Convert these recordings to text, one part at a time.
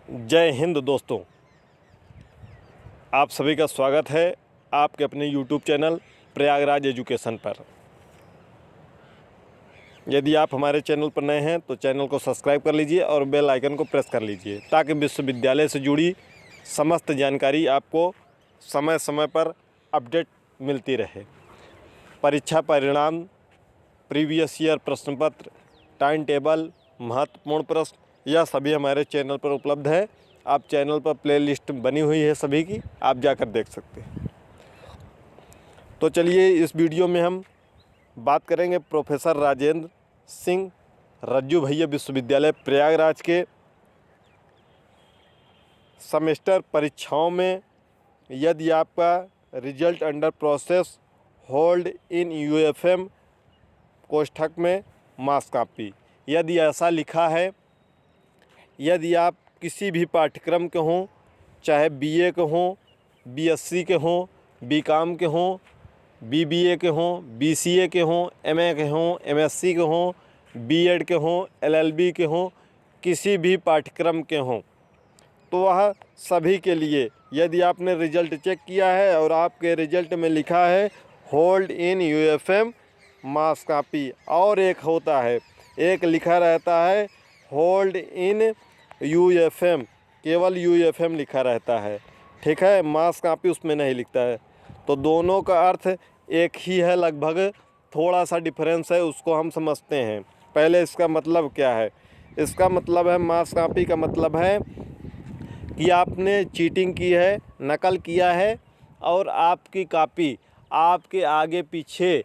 जय हिंद दोस्तों, आप सभी का स्वागत है आपके अपने यूट्यूब चैनल प्रयागराज एजुकेशन पर। यदि आप हमारे चैनल पर नए हैं तो चैनल को सब्सक्राइब कर लीजिए और बेल आइकन को प्रेस कर लीजिए ताकि विश्वविद्यालय से जुड़ी समस्त जानकारी आपको समय समय पर अपडेट मिलती रहे। परीक्षा परिणाम, प्रीवियस ईयर प्रश्न पत्र, टाइम टेबल, महत्वपूर्ण प्रश्न, यह सभी हमारे चैनल पर उपलब्ध है। आप चैनल पर प्लेलिस्ट बनी हुई है सभी की, आप जाकर देख सकते हैं। तो चलिए इस वीडियो में हम बात करेंगे प्रोफेसर राजेंद्र सिंह रज्जू भैया विश्वविद्यालय प्रयागराज के सेमेस्टर परीक्षाओं में यदि आपका result under process hold in UFM कोष्ठक में मास कॉपी, यदि ऐसा लिखा है, यदि आप किसी भी पाठ्यक्रम के हों, चाहे बीए के हों, बीएससी के हों, बीकॉम के हों, बीबीए के हों, बीसीए के हों, एमए के हों, एमएससी के हों, बीएड के हों, एलएलबी के हों, किसी भी पाठ्यक्रम के हों, तो वह सभी के लिए यदि आपने रिजल्ट चेक किया है और आपके रिजल्ट में लिखा है hold in UFM mass copy, और एक होता है, एक लिखा रहता है होल्ड इन यूएफएम, केवल यूएफएम लिखा रहता है, ठीक है, मास कॉपी उसमें नहीं लिखता है। तो दोनों का अर्थ एक ही है, लगभग थोड़ा सा डिफरेंस है, उसको हम समझते हैं। पहले इसका मतलब क्या है? इसका मतलब है, मास कॉपी का मतलब है कि आपने चीटिंग की है, नकल किया है और आपकी कॉपी आपके आगे पीछे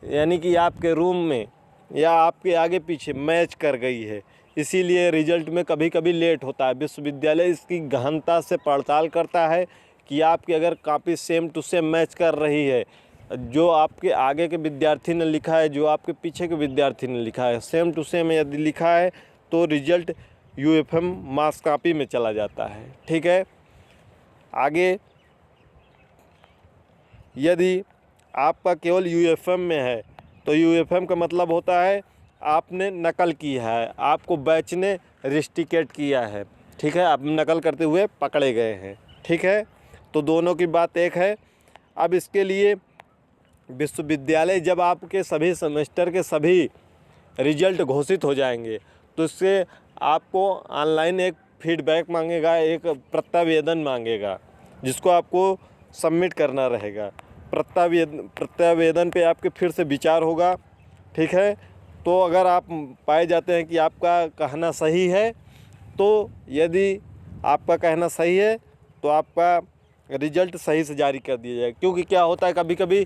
यानी कि आपके रूम में या आपके आगे पीछे मैच कर गई है, इसीलिए रिजल्ट में कभी कभी लेट होता है। विश्वविद्यालय इसकी गहनता से पड़ताल करता है कि आपकी अगर copy same to same match कर रही है, जो आपके आगे के विद्यार्थी ने लिखा है, जो आपके पीछे के विद्यार्थी ने लिखा है, सेम टू सेम यदि लिखा है तो रिजल्ट यूएफएम मास कॉपी में चला जाता है, ठीक है। आगे यदि आपका केवल यूएफएम में है तो यूएफएम का मतलब होता है आपने नकल की है, आपको बैच ने रिस्टिकेट किया है, ठीक है, आप नकल करते हुए पकड़े गए हैं, ठीक है। तो दोनों की बात एक है। अब इसके लिए विश्वविद्यालय जब आपके सभी सेमेस्टर के सभी रिजल्ट घोषित हो जाएंगे तो इससे आपको ऑनलाइन एक फीडबैक मांगेगा, एक प्रत्यावेदन मांगेगा, जिसको आपको सबमिट करना रहेगा। प्रत्यावेदन पे आपके फिर से विचार होगा, ठीक है। तो अगर आप पाए जाते हैं कि आपका कहना सही है, तो यदि आपका कहना सही है तो आपका रिजल्ट सही से जारी कर दिया जाएगा। क्योंकि क्या होता है, कभी कभी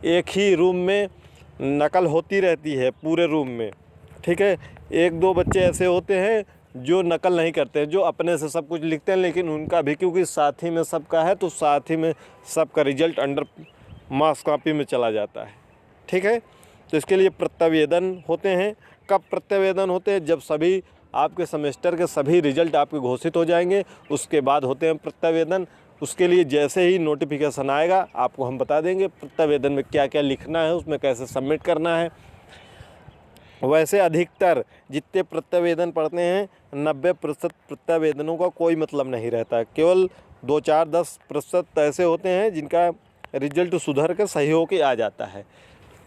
एक ही रूम में नकल होती रहती है पूरे रूम में, ठीक है। एक दो बच्चे ऐसे होते हैं जो नकल नहीं करते हैं, जो अपने से सब कुछ लिखते हैं, लेकिन उनका भी क्योंकि साथ ही में सबका है तो साथ ही में सबका रिजल्ट अंडर मास कॉपी में चला जाता है, ठीक है। तो इसके लिए प्रत्यावेदन होते हैं। कब प्रत्यावेदन होते हैं? जब सभी आपके सेमेस्टर के सभी रिजल्ट आपके घोषित हो जाएंगे, उसके बाद होते हैं प्रत्यावेदन। उसके लिए जैसे ही नोटिफिकेशन आएगा आपको हम बता देंगे प्रत्यावेदन में क्या क्या लिखना है, उसमें कैसे सबमिट करना है। वैसे अधिकतर जितने प्रत्यावेदन पढ़ते हैं 90% प्रत्यावेदनों का कोई मतलब नहीं रहता, केवल 2-4-10% ऐसे होते हैं जिनका रिजल्ट सुधर कर सही होके आ जाता है।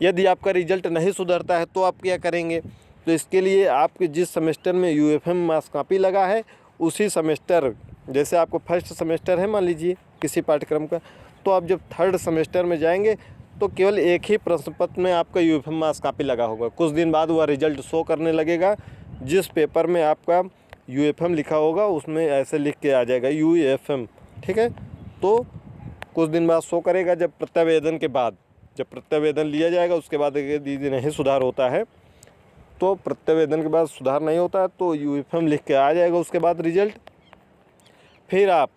यदि आपका रिजल्ट नहीं सुधरता है तो आप क्या करेंगे? तो इसके लिए आपके जिस सेमेस्टर में यूएफएम मास कॉपी लगा है उसी सेमेस्टर, जैसे आपको फर्स्ट सेमेस्टर है मान लीजिए किसी पाठ्यक्रम का, तो आप जब थर्ड सेमेस्टर में जाएंगे तो केवल एक ही प्रश्न पत्र में आपका यूएफएम मास कॉपी लगा होगा। कुछ दिन बाद वह रिजल्ट शो करने लगेगा, जिस पेपर में आपका यूएफएम लिखा होगा उसमें ऐसे लिख के आ जाएगा यूएफएम, ठीक है। तो कुछ दिन बाद शो करेगा। जब प्रत्यावेदन के बाद, जब प्रत्यावेदन लिया जाएगा उसके बाद यदि नहीं सुधार होता है, तो प्रत्यावेदन के बाद सुधार नहीं होता है तो यूएफएम लिख के आ जाएगा उसके बाद रिजल्ट। फिर आप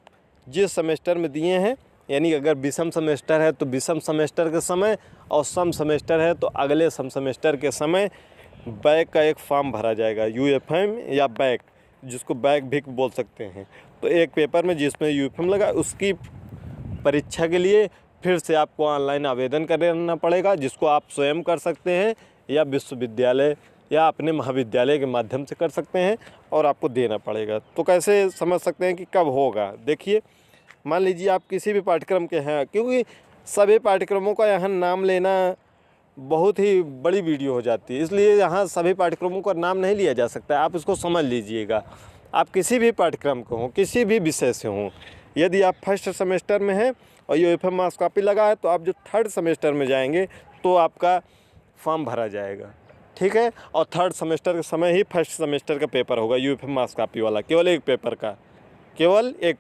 जिस सेमेस्टर में दिए हैं, यानी अगर विषम सेमेस्टर है तो विषम सेमेस्टर के समय, और सम सेमेस्टर है तो अगले सम सेमेस्टर के समय बैक का एक फॉर्म भरा जाएगा, यूएफएम या बैक, जिसको बैक भी बोल सकते हैं। तो एक पेपर में जिसमें यूएफएम लगा उसकी परीक्षा के लिए फिर से आपको ऑनलाइन आवेदन करना पड़ेगा, जिसको आप स्वयं कर सकते हैं या विश्वविद्यालय या अपने महाविद्यालय के माध्यम से कर सकते हैं और आपको देना पड़ेगा। तो कैसे समझ सकते हैं कि कब होगा? देखिए, मान लीजिए आप किसी भी पाठ्यक्रम के हैं, क्योंकि सभी पाठ्यक्रमों का यहाँ नाम लेना बहुत ही बड़ी वीडियो हो जाती है, इसलिए यहाँ सभी पाठ्यक्रमों का नाम नहीं लिया जा सकता। आप इसको समझ लीजिएगा। आप किसी भी पाठ्यक्रम के हों, किसी भी विषय से हों, यदि आप फर्स्ट सेमेस्टर में हैं और यूएफएम मार्क्स कॉपी लगा है, तो आप जो थर्ड सेमेस्टर में जाएंगे तो आपका फॉर्म भरा जाएगा, ठीक है। और थर्ड सेमेस्टर के समय ही फर्स्ट सेमेस्टर का पेपर होगा यूएफएम मार्क्स कॉपी वाला, केवल एक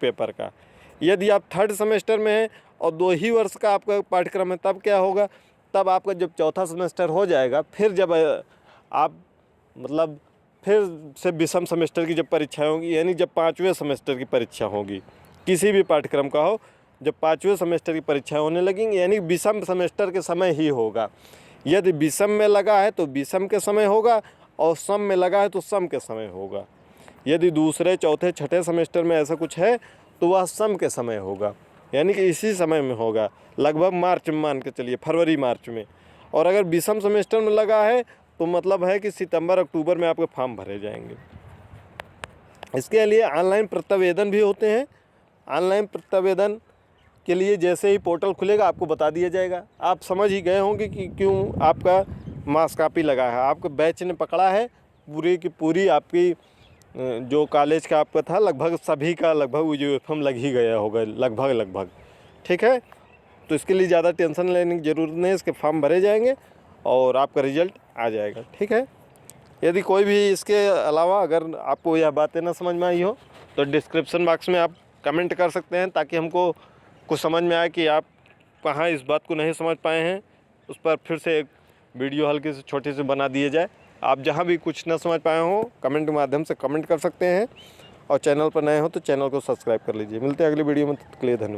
पेपर का। यदि आप थर्ड सेमेस्टर में हैं और 2 ही वर्ष का आपका पाठ्यक्रम है, तब क्या होगा? तब आपका जब चौथा सेमेस्टर हो जाएगा, फिर जब आप मतलब फिर से विषम सेमेस्टर की जब परीक्षाएं होंगी, यानी जब 5वें सेमेस्टर की परीक्षा होगी, किसी भी पाठ्यक्रम का हो, जब 5वें सेमेस्टर की परीक्षाएं होने लगेंगी, यानी विषम सेमेस्टर के समय ही होगा। यदि विषम में लगा है तो विषम के समय होगा, और सम में लगा है तो सम के समय होगा। यदि दूसरे, चौथे, छठे सेमेस्टर में ऐसा कुछ है तो वह सम के समय होगा, यानी कि इसी समय में होगा, लगभग मार्च में मान के चलिए, फरवरी मार्च में। और अगर विषम सेमेस्टर में लगा है तो मतलब है कि सितंबर अक्टूबर में आपके फॉर्म भरे जाएंगे। इसके लिए ऑनलाइन प्रत्यावेदन भी होते हैं। ऑनलाइन प्रत्यावेदन के लिए जैसे ही पोर्टल खुलेगा आपको बता दिया जाएगा। आप समझ ही गए होंगे कि क्यों आपका मार्क्स कॉपी लगा है। आपके बैच ने पकड़ा है, पूरी की पूरी आपकी जो कॉलेज का आपका था, लगभग सभी का लगभग यूएफएम लग ही गया होगा, लगभग, ठीक है। तो इसके लिए ज़्यादा टेंशन लेने की ज़रूरत नहीं है, इसके फॉर्म भरे जाएंगे और आपका रिजल्ट आ जाएगा, ठीक है। यदि कोई भी इसके अलावा अगर आपको यह बातें ना समझ में आई हो तो डिस्क्रिप्शन बॉक्स में आप कमेंट कर सकते हैं, ताकि हमको कुछ समझ में आए कि आप कहाँ इस बात को नहीं समझ पाए हैं। उस पर फिर से एक वीडियो हल्की से छोटी सी बना दिए जाए। आप जहाँ भी कुछ ना समझ पाए हो कमेंट के माध्यम से कमेंट कर सकते हैं, और चैनल पर नए हो तो चैनल को सब्सक्राइब कर लीजिए। मिलते हैं अगली वीडियो में, तब तक के लिए धन्यवाद।